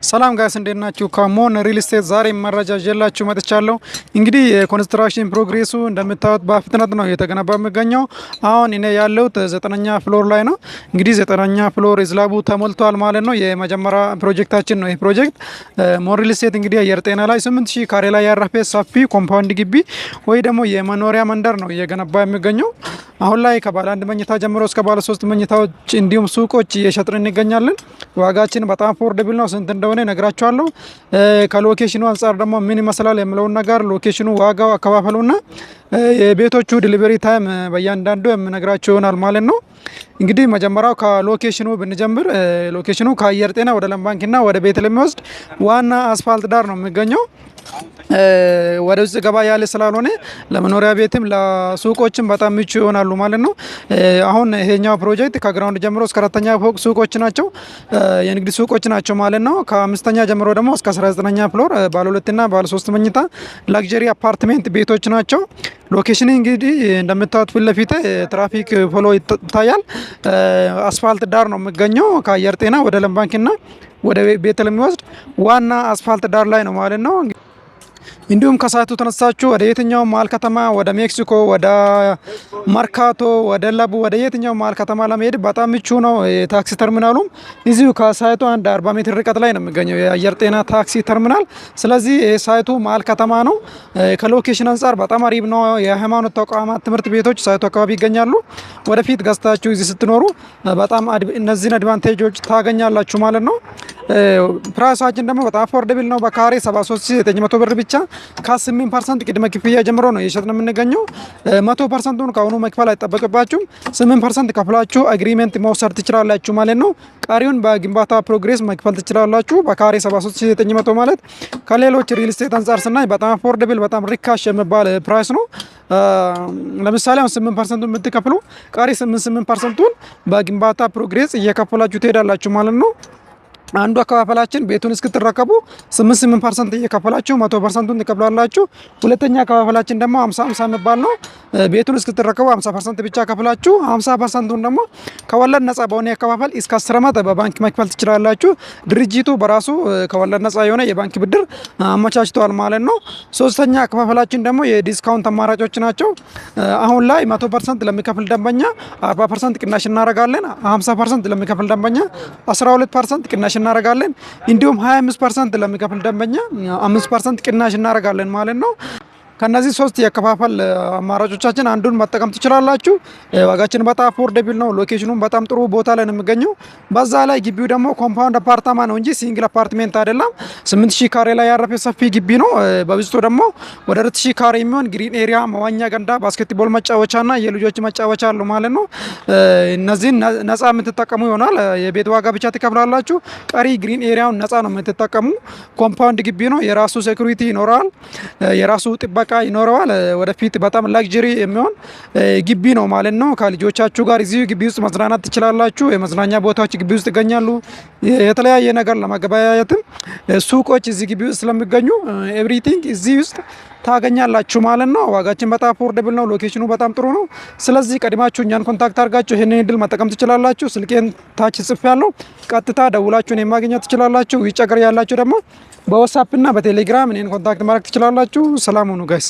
ሰላም ጋይስ እንዴት ናችሁ? ከሞን ሪል ስቴት ዛሬ መረጃ ይዤላችሁ መጥቻለሁ። እንግዲህ የኮንስትራክሽን ፕሮግሬሱ እንደምታዩት በፍጥነት ነው እየተገነባ የሚገኘው። አሁን እኔ ያለሁት 9ኛ ፍሎር ላይ ነው። እንግዲህ 9ኛ ፍሎር ዝላቡ ተሞልቷል ማለት ነው። የመጀመሪያ ፕሮጀክታችን ነው ይህ ፕሮጀክት። ሞን ሪል ስቴት እንግዲህ አየር ጤና ላይ 8000 ካሬ ላይ ያረፈ ሰፊ ኮምፓውንድ ግቢ ወይ ደግሞ የመኖሪያ መንደር ነው እየገነባ የሚገኘው። አሁን ላይ ከባለ 1 መኝታ ጀምሮ እስከ ባለ 3 መኝታዎች እንዲሁም ሱቆች እየሸጥን እንገኛለን። ዋጋችን በጣም አፎርደብል ነው። ስንት እንደሆነ ነግራችኋለሁ። ከሎኬሽኑ አንጻር ደግሞ ምን ይመስላል የሚለውን ነገር ሎኬሽኑ፣ ዋጋው፣ አከፋፈሉና የቤቶቹ ዲሊቨሪ ታይም በእያንዳንዱ የምነግራችሁ ይሆናል ማለት ነው። እንግዲህ መጀመሪያው ከሎኬሽኑ ብንጀምር ሎኬሽኑ ከአየር ጤና ወደ ለም ባንክና ወደ ቤት ለሚወስድ ዋና አስፋልት ዳር ነው የሚገኘው። ወደ ውስጥ ገባ ያለ ስላልሆነ ለመኖሪያ ቤትም ለሱቆችም በጣም ምቹ ይሆናሉ ማለት ነው። አሁን ይሄኛው ፕሮጀክት ከግራውንድ ጀምሮ እስከ 4ኛ ፎቅ ሱቆች ናቸው፣ የንግድ ሱቆች ናቸው ማለት ነው። ከ5ኛ ጀምሮ ደግሞ እስከ 19ኛ ፍሎር ባለ 2ና ባለ 3 መኝታ ላግዠሪ አፓርትሜንት ቤቶች ናቸው። ሎኬሽን እንግዲህ እንደምታዩት ፊት ለፊት ትራፊክ ፎሎ ይታያል። አስፋልት ዳር ነው የሚገኘው። ከአየር ጤና ወደ ለም ባንክና ወደ ቤት ለሚወስድ ዋና አስፋልት ዳር ላይ ነው ማለት ነው። እንዲሁም ከሳይቱ ተነሳችሁ ወደ የትኛው መሀል ከተማ፣ ወደ ሜክሲኮ፣ ወደ መርካቶ፣ ወደ ለቡ፣ ወደ የትኛው መሀል ከተማ ለመሄድ በጣም ምቹ ነው። የታክሲ ተርሚናሉም እዚሁ ከሳይቱ አንድ 40 ሜትር ርቀት ላይ ነው የሚገኘው የአየር ጤና ታክሲ ተርሚናል። ስለዚህ ሳይቱ መሀል ከተማ ነው። ከሎኬሽን አንጻር በጣም አሪፍ ነው። የሃይማኖት ተቋማት፣ ትምህርት ቤቶች ሳይቱ አካባቢ ይገኛሉ። ወደፊት ገዝታችሁ እዚህ ስትኖሩ በጣም እነዚህን አድቫንቴጆች ታገኛላችሁ ማለት ነው። ፕራይሳችን ደግሞ በጣም አፎርደብል ነው። በካሬ 73900 ብር ብቻ ከ8% ቅድመ ክፍያ ጀምሮ ነው እየሸጥን የምንገኘው። 100%ን ከአሁኑ መክፈል አይጠበቅባችሁም። 8% ከፍላችሁ አግሪመንት መውሰድ ትችላላችሁ ማለት ነው። ቀሪውን በግንባታ ፕሮግሬስ መክፈል ትችላላችሁ። በካሬ 73900 ማለት ከሌሎች ሪል ስቴት አንጻር ስናይ በጣም አፎርደብል፣ በጣም ሪካሽ የሚባል ፕራይስ ነው። ለምሳሌ አሁን 8% የምትከፍሉ ቀሪ 8%ን በግንባታ ፕሮግሬስ እየከፈላችሁ ትሄዳላችሁ ማለት ነው። አንዱ አከፋፈላችን ቤቱን እስክትረከቡ 8% እየከፈላችሁ 100%ን ትከፍላላችሁ። ሁለተኛ አከፋፈላችን ደግሞ 50-50 የሚባል ነው። ቤቱን እስክትረከቡ 50% ብቻ ከፍላችሁ 50%ን ደግሞ ከወለድ ነጻ በሆነ አከፋፈል እስከ 10 ዓመት በባንክ መክፈል ትችላላችሁ። ድርጅቱ በራሱ ከወለድ ነጻ የሆነ የባንክ ብድር አመቻችቷል ማለት ነው። ሶስተኛ አከፋፈላችን ደግሞ የዲስካውንት አማራጮች ናቸው። አሁን ላይ 100% ለሚከፍል ደንበኛ 40% ቅናሽ እናደርጋለን። 50% ለሚከፍል ደንበኛ 12% ቅናሽ እናደርጋለን። እንዲሁም 25% ለሚከፍል ደንበኛ 5% ቅናሽ እናደርጋለን ማለት ነው። ከነዚህ 3 የአከፋፈል አማራጮቻችን አንዱን መጠቀም ትችላላችሁ። ዋጋችን በጣም አፎርደብል ነው። ሎኬሽኑም በጣም ጥሩ ቦታ ላይ ነው የሚገኘው። በዛ ላይ ግቢው ደግሞ ኮምፓውንድ አፓርታማ ነው እንጂ ሲንግል አፓርትሜንት አይደለም። 8000 ካሬ ላይ ያረፈ ሰፊ ግቢ ነው። በውስጡ ደግሞ ወደ 4000 ካሬ የሚሆን ግሪን ኤሪያ፣ መዋኛ ገንዳ፣ ባስኬትቦል መጫወቻና የልጆች መጫወቻ አሉ ማለት ነው። እነዚህን ነጻ የምትጠቀሙ ይሆናል። የቤት ዋጋ ብቻ ትከፍላላችሁ። ቀሪ ግሪን ኤሪያውን ነጻ ነው የምትጠቀሙ። ኮምፓውንድ ግቢ ነው። የራሱ ሴኩሪቲ ይኖረዋል። የራሱ ጥበቃ ይኖረዋል። ወደፊት በጣም ላግዠሪ የሚሆን ግቢ ነው ማለት ነው። ከልጆቻችሁ ጋር እዚህ ግቢ ውስጥ መዝናናት ትችላላችሁ። የመዝናኛ ቦታዎች ግቢ ውስጥ ይገኛሉ። የተለያየ ነገር ለመገበያየትም ሱቆች እዚህ ግቢ ውስጥ ስለሚገኙ ኤቭሪቲንግ እዚህ ውስጥ ታገኛላችሁ ማለት ነው። ዋጋችን በጣም አፎርደብል ነው። ሎኬሽኑ በጣም ጥሩ ነው። ስለዚህ ቀድማችሁ እኛን ኮንታክት አድርጋችሁ ይሄንን እድል መጠቀም ትችላላችሁ። ስልኬን ታች ጽፌያለሁ። ቀጥታ ደውላችሁን የማግኘት ትችላላችሁ። ውጭ ሀገር ያላችሁ ደግሞ በዋትስአፕ እና በቴሌግራም እኔን ኮንታክት ማድረግ ትችላላችሁ። ሰላም ሁኑ ጋይስ።